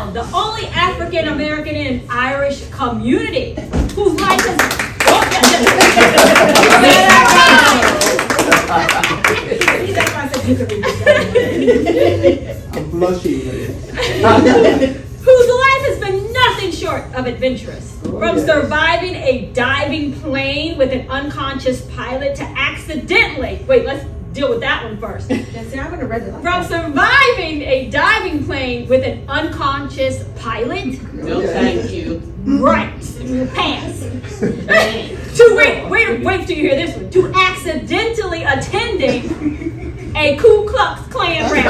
Mel, the only African American in Irish community whose life has. I'm blushing. Whose life has been nothing short of adventurous. From surviving a diving plane with an unconscious pilot to accidentally, wait, let's deal with that one first. From surviving a diving plane with an unconscious pilot. No, thank you. Right, pass. To wait till you hear this one. To accidentally attending a Ku Klux Klan rally.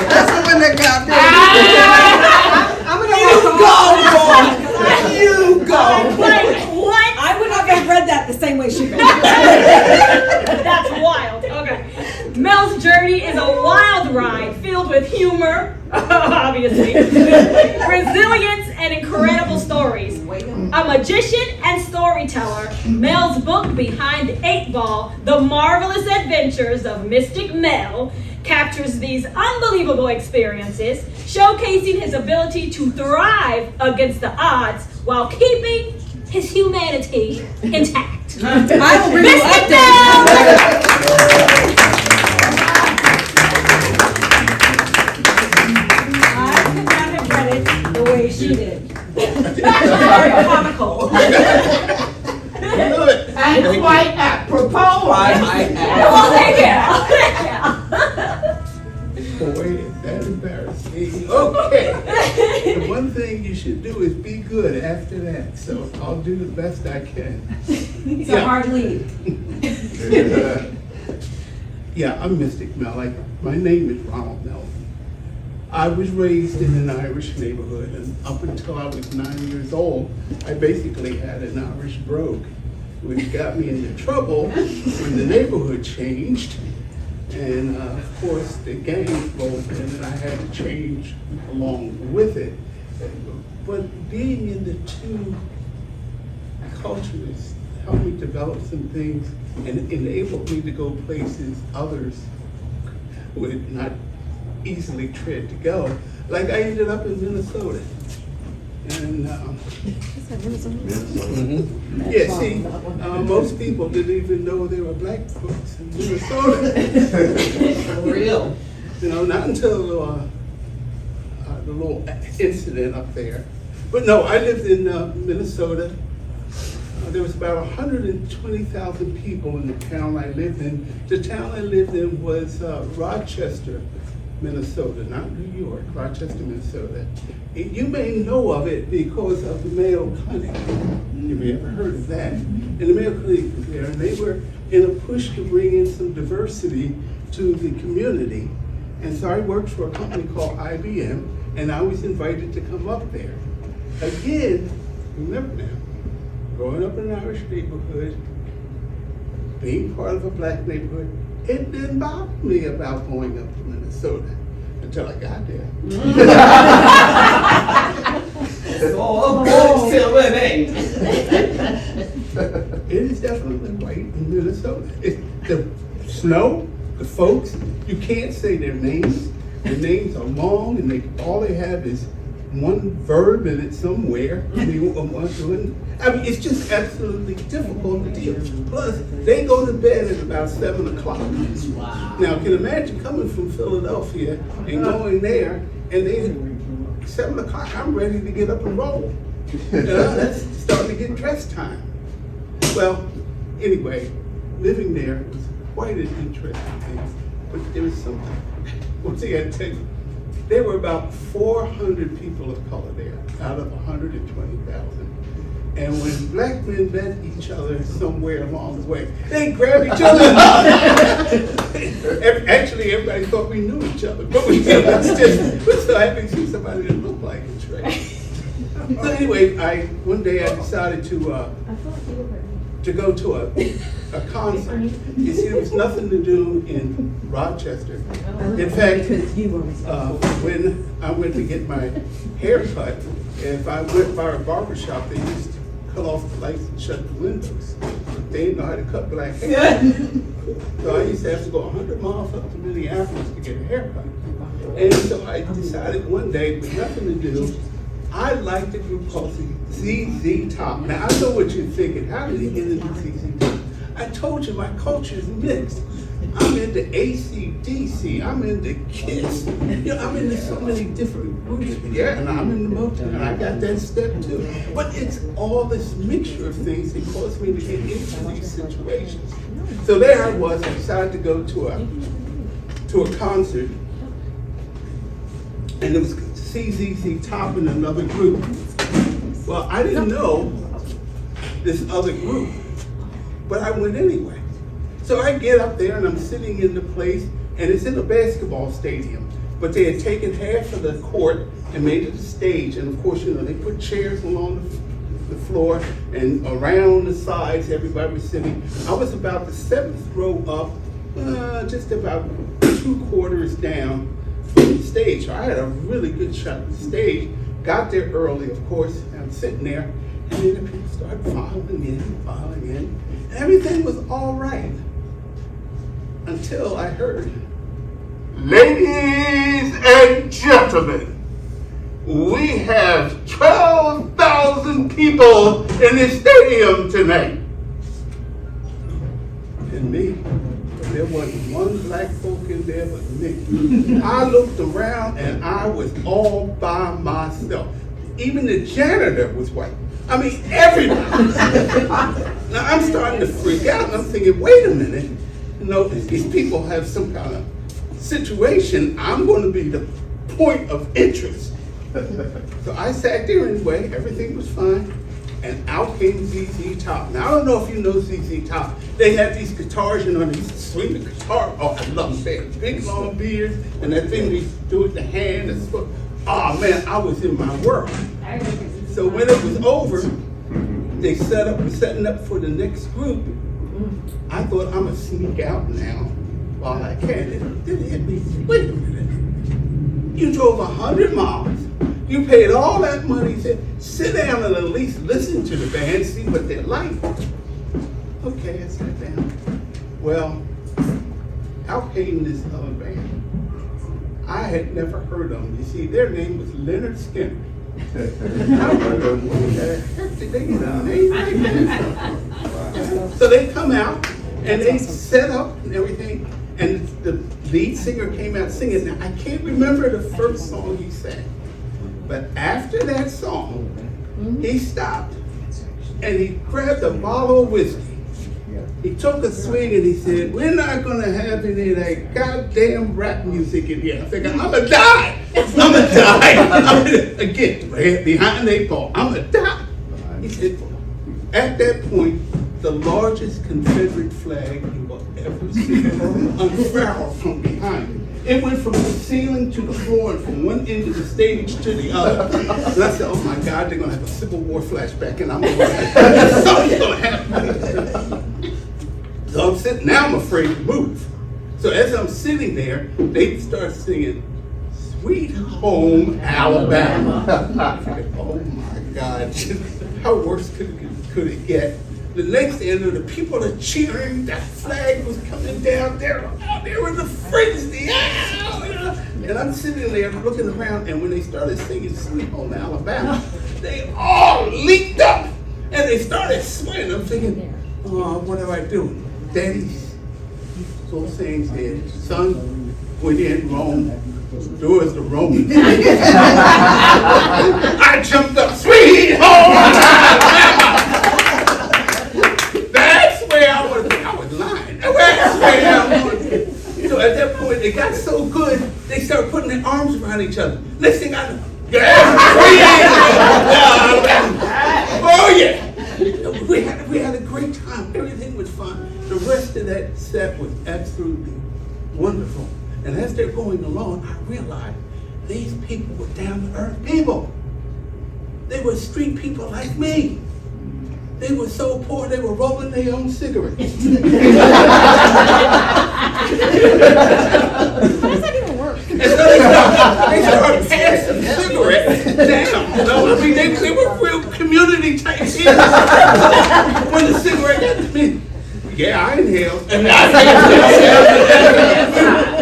That's the one that got me. I'm gonna You go. What? I would not have read that the same way she read it. That's wild. Okay. Mel's journey is a wild ride filled with humor, obviously, resilience, and incredible stories. A magician and storyteller, Mel's book Behind the 8 Ball, The Marvelous Adventures of Mystic Mel, captures these unbelievable experiences, showcasing his ability to thrive against the odds while keeping his humanity intact. I will bring you Mystic updates. I could not have read it the way she did. Very comical. And quite apropos. Well, thank you. Boy, that's embarrassing. Okay. The one thing you should do is be good after that. So I'll do the best I can. It's a hard lead. Yeah, I'm Mystic Mel. My name is Ronald Mel. I was raised in an Irish neighborhood, and up until I was 9 years old, I basically had an Irish brogue, which got me into trouble when the neighborhood changed. And of course, the gangs rolled in, and I had to change along with it. But being in the two cultures helped me develop some things and enabled me to go places others would not easily tread to go. Like I ended up in Minnesota. And yeah, see, most people didn't even know there were black folks in Minnesota. For real. You know, not until the little incident up there. But no, I lived in Minnesota. There was about 120,000 people in the town I lived in. The town I lived in was Rochester, Minnesota, not New York, Rochester, Minnesota. You may know of it because of the Mayo Clinic. You may have heard of that. And the Mayo Clinic was there, and they were in a push to bring in some diversity to the community. And so I worked for a company called IBM, and I was invited to come up there. Again, remember now, growing up in an Irish neighborhood, being part of a black neighborhood, it didn't bother me about going up to Minnesota until I got there. It is definitely white in Minnesota. The snow, the folks, you can't say their names. Their names are long, and all they have is one verb in it somewhere. I mean, it's just absolutely difficult to deal with. Plus, they go to bed at about 7 o'clock. Wow. Now, can you imagine coming from Philadelphia and going there, and they 7 o'clock, I'm ready to get up and roll. That's starting to get dress time. Well, anyway, living there was quite an interesting thing. But there was something, one thing I tell you, there were about 400 people of color there out of 120,000. And when black men met each other somewhere along the way, they grabbed each other. Actually, everybody thought we knew each other, but we didn't. We're so happy to see somebody that looked like us, right? So anyway, one day I decided to go to a concert. You see, there was nothing to do in Rochester. In fact, when I went to get my hair cut, if I went by a barber shop, they used to cut off the lights and shut the windows. They didn't know how to cut black hair. So I used to have to go 100 miles up to Minneapolis to get a haircut. And so I decided one day, with nothing to do, I liked the group called ZZ Top. Now, I know what you're thinking. How did he get into ZZ Top? I told you my culture is mixed. I'm into AC/DC. I'm into Kiss. You know, I'm into so many different groups. Yeah, and I'm into Motown. And I got that step too. But it's all this mixture of things that caused me to get into these situations. So there I was. I decided to go to a concert, and it was ZZ Top and another group. Well, I didn't know this other group, but I went anyway. So I get up there and I'm sitting in the place, and it's in a basketball stadium, but they had taken half of the court and made it a stage. And of course, you know, they put chairs along the floor and around the sides, everybody was sitting. I was about the 7th row up, just about 2/4 down from the stage. So I had a really good shot at the stage. Got there early, of course, and I'm sitting there, and then the people started filing in. Everything was all right until I heard, "Ladies and gentlemen, we have 12,000 people in this stadium tonight." And me, there wasn't one black folk in there but me. I looked around and I was all by myself. Even the janitor was white. I mean, everybody. Now I'm starting to freak out, and I'm thinking, wait a minute. You know, these people have some kind of situation. I'm going to be the point of interest. So I sat there anyway. Everything was fine. And out came ZZ Top. Now, I don't know if you know ZZ Top. They have these guitars, you know, and they swing the guitar. Oh, I love them. They have big, long beards, and that thing they do with the hand. Oh, man, I was in my world. So when it was over, they were setting up for the next group. I thought, I'm going to sneak out now while I can. It hit me. Wait a minute. You drove 100 miles. You paid all that money. Sit down and at least listen to the band, see what they're like. Okay, I sat down. Well, out came this other band. I had never heard of them. You see, their name was Leonard Skinner. I wondered, what the heck did they get a name like that? So they come out and they set up and everything, and the lead singer came out singing. Now, I can't remember the first song he sang, but after that song, he stopped and he grabbed a bottle of whiskey. He took a swing and he said, "We're not gonna have any of that goddamn rap music in here." I figured, I'm gonna die. Again, right behind the 8 ball, I'm gonna die. He said, at that point, the largest Confederate flag you will ever see unfurled from behind it. It went from the ceiling to the floor and from one end of the stage to the other. And I said, oh my God, they're gonna have a Civil War flashback, and something's gonna happen. So I'm sitting, now I'm afraid to move. So as I'm sitting there, they start singing Sweet Home Alabama. Oh my God, how worse could it get? The next thing, the people are cheering, that flag was coming down there. Oh, they were in the frenzy. And I'm sitting there looking around, and when they started singing Sweet Home Alabama, they all leaped up and they started swaying. I'm thinking, oh, what do I do? Daddy's so saying said, son, when you're in Rome, do as the Romans. I jumped up, Sweet Home Alabama. That's where I was lying. That's where I was. So at that point, it got so good, they started putting their arms around each other. Next thing I know, oh yeah. We had a great time. Everything was fun. The rest of that set was absolutely wonderful. And as they're going along, I realized these people were down-to-earth people. They were street people like me. They were so poor, they were rolling their own cigarettes. How does that even work? And so they started passing cigarettes down. You know, I mean, they were real community type people. When the cigarette got to me, yeah, I inhaled. And I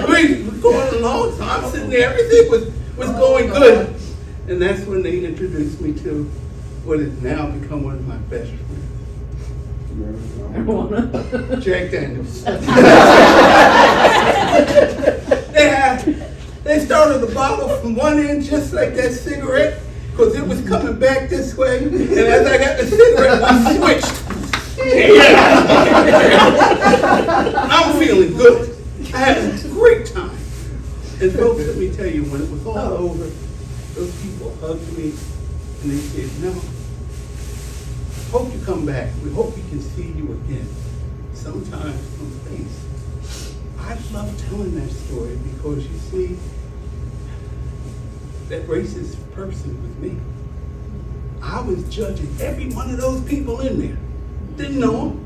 mean, we're going along, so I'm sitting there, everything going good. And that's when they introduced me to what has now become one of my best friends. Jack Daniels. They started the bottle from one end just like that cigarette, because it was coming back this way. And as I got the cigarette, I switched. I'm feeling good. I had a great time. And folks, let me tell you, when it was all over, those people hugged me and they said, no, hope you come back. We hope we can see you again sometime someplace. I love telling that story because you see, that racist person was me. I was judging every one of those people in there. Didn't know them.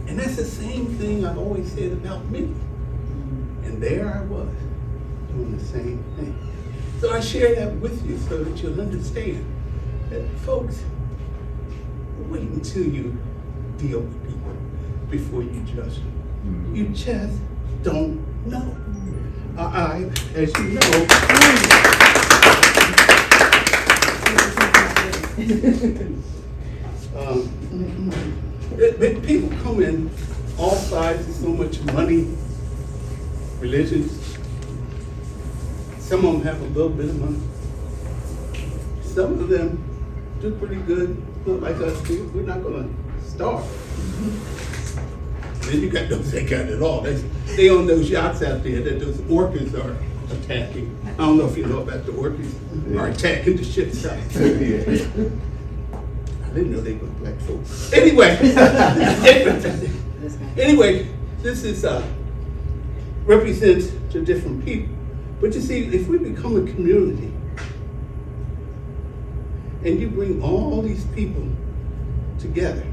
And that's the same thing I've always said about me. And there I was, doing the same thing. So I share that with you so that you'll understand that, folks, wait until you deal with people before you judge them. You just don't know. As you know, people come in all sizes, so much money, religions. Some of them have a little bit of money. Some of them do pretty good, not like us. We're not going to starve. Then you got those that got it all. They on those yachts out there that those orcas are attacking. I don't know if you know about the orcas are attacking the ships. I didn't know they were black folks. Anyway, this is represents the different people. But you see, if we become a community and you bring all these people together,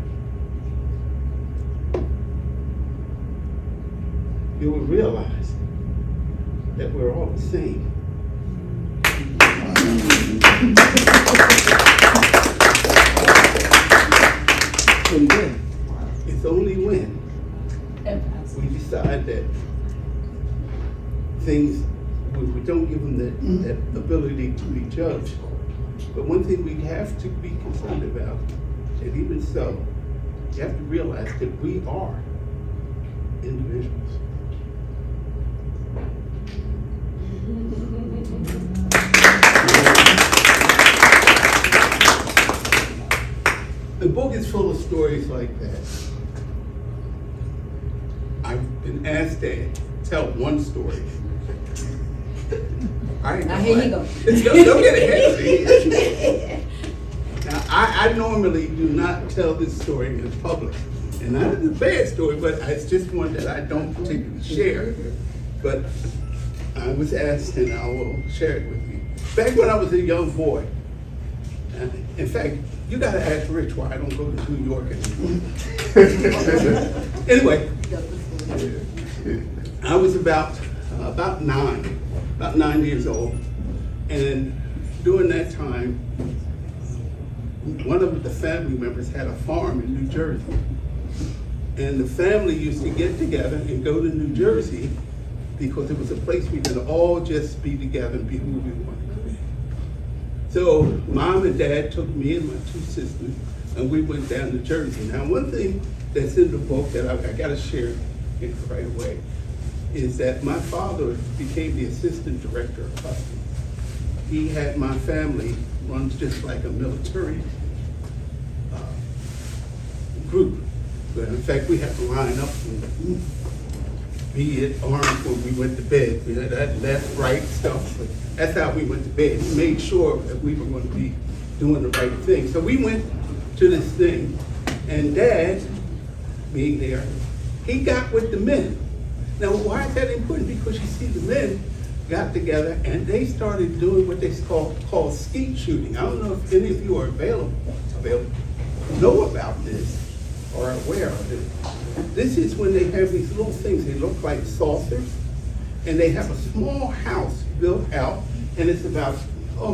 you will realize that we're all the same. It's only when we decide that things, we don't give them that ability to be judged. But one thing we have to be concerned about, and even so, you have to realize that we are individuals. The book is full of stories like that. I've been asked to tell one story. Now here you go. Don't get ahead. Now, I normally do not tell this story in public. And not it's a bad story, but it's just one that I don't particularly share. But I was asked, and I will share it with you. Back when I was a young boy, in fact, you gotta ask Rich why I don't go to New York anymore. Anyway, I was about 9 years old, and during that time, one of the family members had a farm in New Jersey. And the family used to get together and go to New Jersey because it was a place we could all just be together and be who we wanted to be. So Mom and Dad took me and my two sisters, and we went down to Jersey. Now, one thing that's in the book that I gotta share it right away is that my father became the assistant director of customs. He had my family run just like a military group. But in fact, we had to line up and be it armed when we went to bed. We had that left, right stuff, but that's how we went to bed. We made sure that we were going to be doing the right thing. So we went to this thing, and Dad, being there, he got with the men. Now, why is that important? Because you see, the men got together and they started doing what they call skeet shooting. I don't know if any of you are available know about this or aware of it. This is when they have these little things, they look like saucers, and they have a small house built out, and it's about,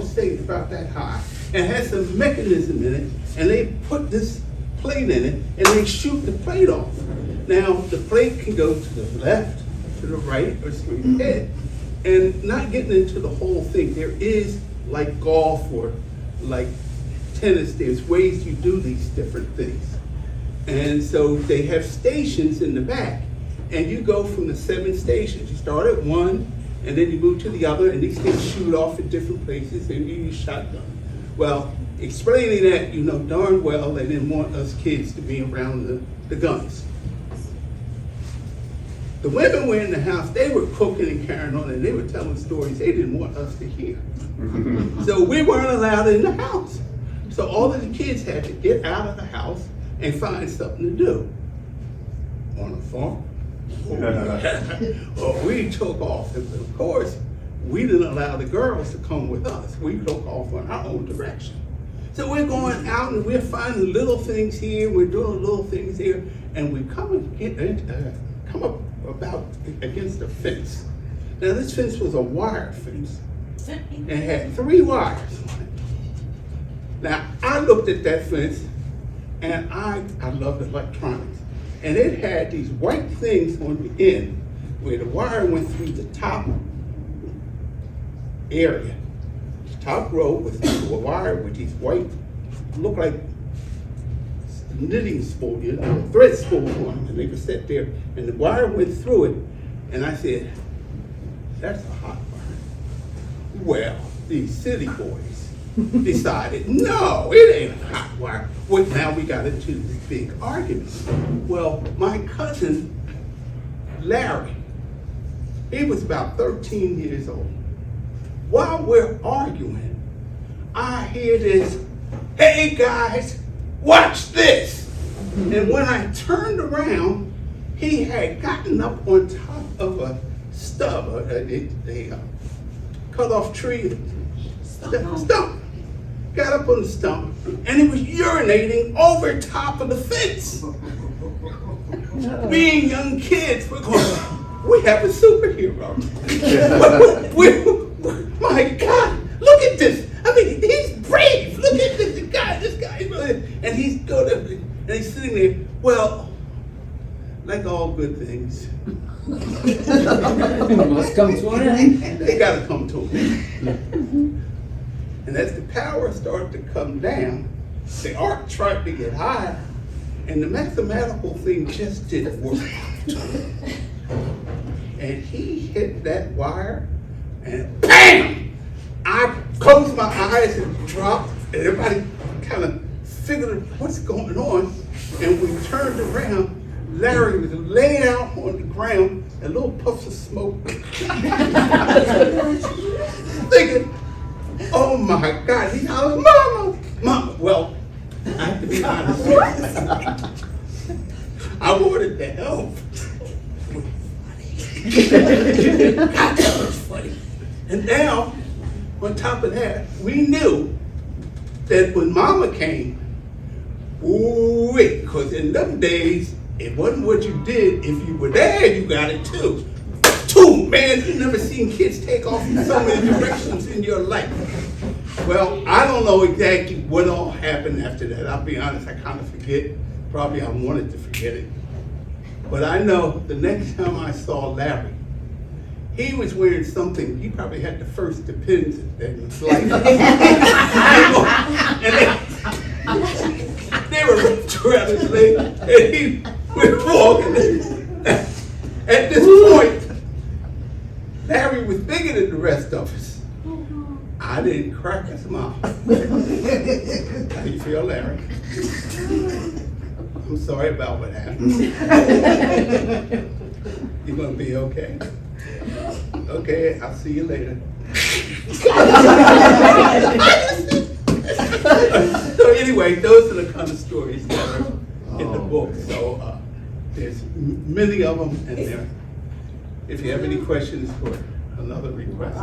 say about that high, and has some mechanism in it, and they put this plate in it, and they shoot the plate off. Now, the plate can go to the left, to the right, or straight ahead. And not getting into the whole thing, there is like golf or like tennis, there's ways you do these different things. And so they have stations in the back, and you go from the 7 stations. You start at one, and then you move to the other, and these things shoot off at different places, and you use shotgun. Well, explaining that, you know darn well they didn't want us kids to be around the guns. The women were in the house, they were cooking and carrying on, and they were telling stories they didn't want us to hear. So we weren't allowed in the house. So all of the kids had to get out of the house and find something to do. On a farm. Well, we took off, and of course, we didn't allow the girls to come with us. We took off in our own direction. So we're going out and we're finding little things here, we're doing little things here, and we come up about against a fence. Now this fence was a wire fence, and it had 3 wires on it. Now I looked at that fence, and I loved electronics, and it had these white things on the end where the wire went through the top area. The top row was a wire with these white, looked like knitting spool, you know, thread spool on them, and they were set there, and the wire went through it, and I said, that's a hot wire. Well, these city boys decided, no, it ain't a hot wire. Well, now we got into this big argument. Well, my cousin, Larry, he was about 13 years old. While we're arguing, I hear this, hey guys, watch this. And when I turned around, he had gotten up on top of a stub, a cut off tree stump. Got up on the stump, and he was urinating over top of the fence. Being young kids, we're going, we have a superhero. My God, look at this. I mean, he's brave. Look at this guy is really, and he's good at it. And he's sitting there, well, like all good things. Must come to an end. They gotta come to an end. And as the power started to come down, the arc tried to get higher, and the mathematical thing just didn't work. And he hit that wire, and BAM! I closed my eyes and dropped, and everybody kind of figured what's going on, and we turned around. Larry was laid out on the ground, and little puffs of smoke. Thinking, oh my God, he hollered, Mama, Mama. Well, I have to be honest with you. I wanted to help. God, that was funny. And now, on top of that, we knew that when Mama came, because in them days, it wasn't what you did. If you were there, you got it too. Man, you've never seen kids take off in so many directions in your life. Well, I don't know exactly what all happened after that. I'll be honest, I kind of forget. Probably I wanted to forget it. But I know the next time I saw Larry, he was wearing something, he probably had the first Depends in his life. And they were wrapped around his leg, and he was walking. At this point, Larry was bigger than the rest of us. I didn't crack a smile. How you feel, Larry? I'm sorry about what happened. You gonna be okay? Okay, I'll see you later. So anyway, those are the kind of stories that are in the book. So there's many of them in there. If you have any questions for another request.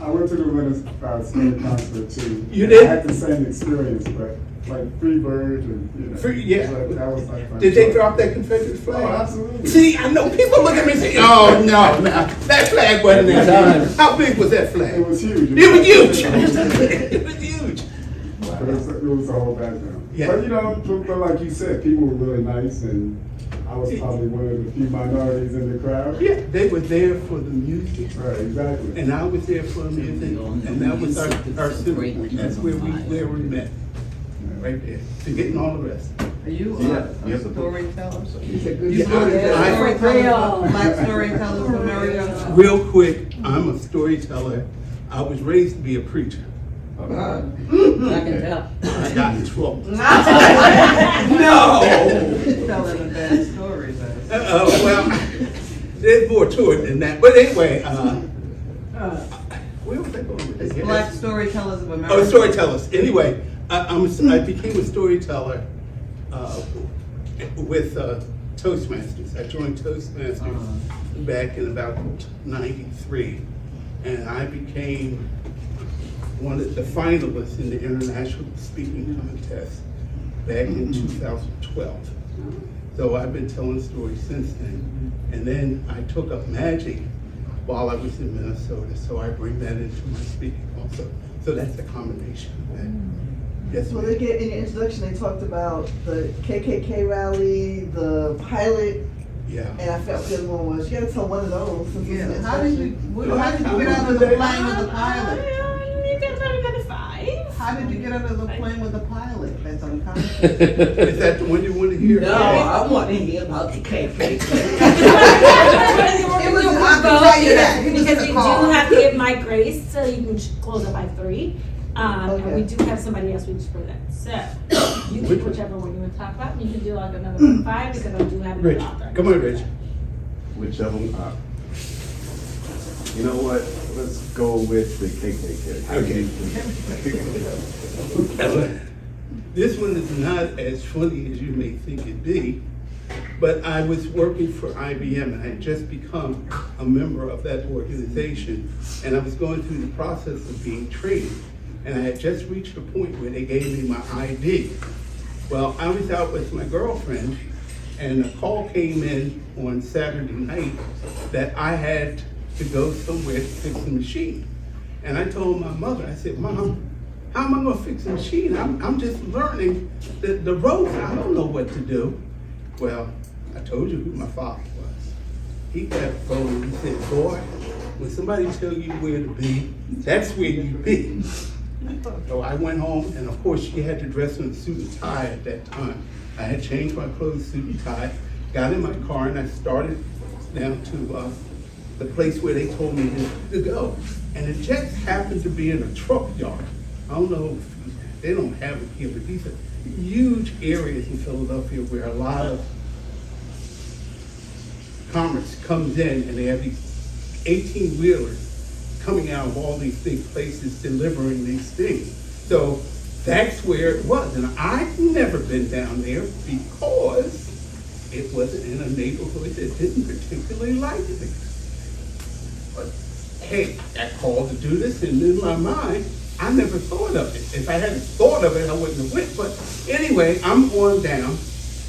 I went to the Winners State concert too. You did? I had the same experience, but like Free Bird and Yeah. that was like fun. Did they drop that Confederate flag? Oh, absolutely. See, I know people look at me and say, oh no, that flag wasn't that big. How big was that flag? It was huge. It was huge. It was huge. But it was the whole background. Yeah. But you know, but like you said, people were really nice, and I was probably one of the few minorities in the crowd. Yeah, they were there for the music, Right, exactly. and I was there for the music, and that was our symphony. That's where we met, right there, forgetting all the rest. Are you Yeah. a storyteller? He's a good Yeah, storyteller. Storyteller, black storyteller from area? Real quick, I'm a storyteller. I was raised to be a preacher. I can tell. I got in trouble. No! Telling a bad story, man. Well, there's more to it than that. But anyway, where was I going with this? It's Black Storytellers of America. Oh, storytellers. Anyway, I became a storyteller with Toastmasters. I joined Toastmasters back in about '93, and I became one of the finalists in the international speaking contest back in 2012. So I've been telling stories since then. And then I took up magic while I was in Minnesota, so I bring that into my speaking also. So that's a combination of that. Yes, Well, ma'am. they get in your introduction, they talked about the KKK rally, the pilot, Yeah. and I forgot what the other one was. You gotta tell one of those. Since it's an Yeah, how did you introduction. get out of the plane with the pilot? You get about another 5. How did you get out of the plane with the pilot? That's unconscious. Is that the one you want to hear? No, I want to hear about the KKK. It was, I can tell you that. He was in Because the we do car. have to give Mike grace, so you can close up by 3. And Okay. we do have somebody else we just present. So you Which pick one? whichever one you want to talk about. You can do like another 5 because I do have Rich, an author. come on, Rich. Whichever one. You know what? Let's go with the KKK. Okay. This one is not as funny as you may think it'd be, but I was working for IBM and I had just become a member of that organization, and I was going through the process of being trained, and I had just reached a point where they gave me my ID. Well, I was out with my girlfriend, and a call came in on Saturday night that I had to go somewhere to fix the machine. And I told my mother, I said, Mom, how am I gonna fix the machine? I'm just learning the ropes. I don't know what to do. Well, I told you who my father was. He got a phone and he said, boy, when somebody tell you where to be, that's where you be. So I went home, and of course she had to dress in a suit and tie at that time. I had changed my clothes, suit and tie, got in my car, and I started down to the place where they told me to go. And it just happened to be in a truck yard. I don't know if they don't have it here, but these are huge areas in Philadelphia where a lot of commerce comes in, and they have these 18-wheelers coming out of all these big places delivering these things. So that's where it was. And I've never been down there because it wasn't in a neighborhood that didn't particularly like it. But hey, I called to do this, and in my mind, I never thought of it. If I hadn't thought of it, I wouldn't have went. But anyway, I'm on down,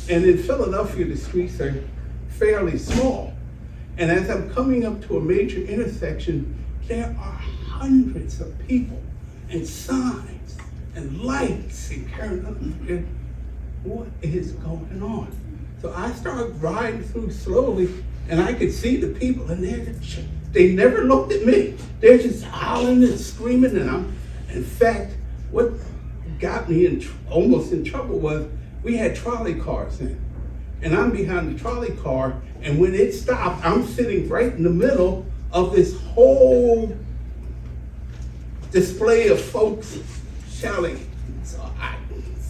and in Philadelphia, the streets are fairly small. And as I'm coming up to a major intersection, there are hundreds of people and signs and lights and carrying on. What is going on? So I started riding through slowly, and I could see the people, and they never looked at me. They're just howling and screaming, and in fact, what got me almost in trouble was we had trolley cars in, and I'm behind the trolley car, and when it stopped, I'm sitting right in the middle of this whole display of folks shouting. So I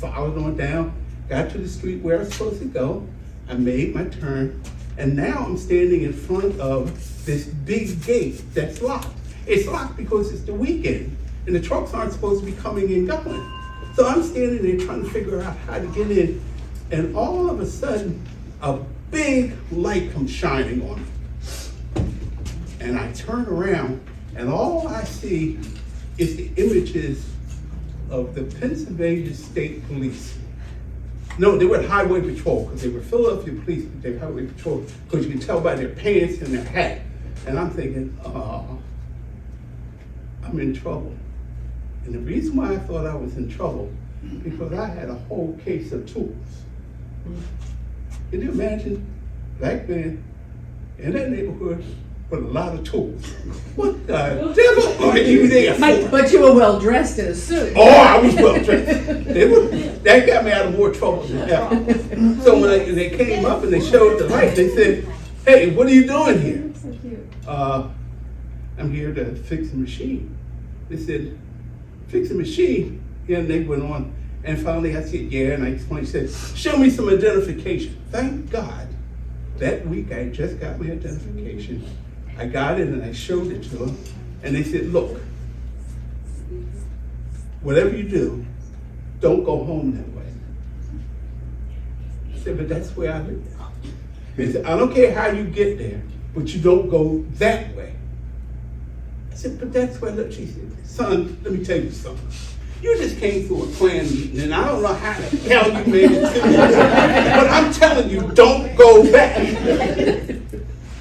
followed on down, got to the street where I was supposed to go. I made my turn, and now I'm standing in front of this big gate that's locked. It's locked because it's the weekend, and the trucks aren't supposed to be coming and going. So I'm standing there trying to figure out how to get in, and all of a sudden, a big light comes shining on me. And I turn around, and all I see is the images of the Pennsylvania State Police. No, they were Highway Patrol, because they were Philadelphia police, but they were Highway Patrol, because you can tell by their pants and their hat. And I'm thinking, I'm in trouble. And the reason why I thought I was in trouble because I had a whole case of tools. Can you imagine black man in that neighborhood with a lot of tools? What the devil are you there for? But you were well dressed in a suit. Oh, I was well dressed. That got me out of more trouble than ever. So when they came up and they showed the light, they said, "Hey, what are you doing here?" "I'm here to fix a machine." They said, "Fix a machine?" And they went on. And finally I said, "Yeah," and I explained, said, "Show me some identification." Thank God, that week I just got my identification. I got it and I showed it to them. And they said, "Look, whatever you do, don't go home that way." I said, "But that's where I live." They said, "I don't care how you get there, but you don't go that way." I said, "But that's where I live." She said, "Son, let me tell you something. You just came through a clan meeting, and I don't know how the hell you made it to this, but I'm telling you, don't go back."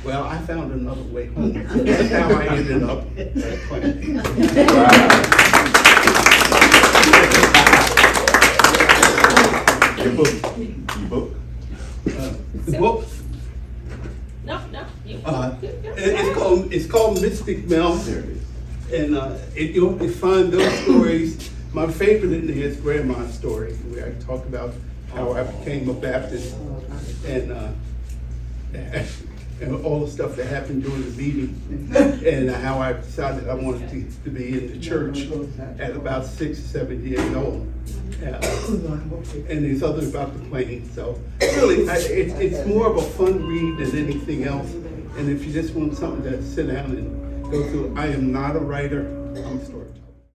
Well, I found another way home. So that's how I ended up at a clan meeting. Your book. Your book. The book, No. You. it's called Mystic Mel. There it is. And you'll find those stories. My favorite in there is Grandma's story, where I talk about how I became a Baptist and all the stuff that happened during the meeting, and how I decided I wanted to be in the church at about 6 or 7 years old. And there's others about the plane. So really, it's more of a fun read than anything else. And if you just want something to sit down and go through, I am not a writer. I'm a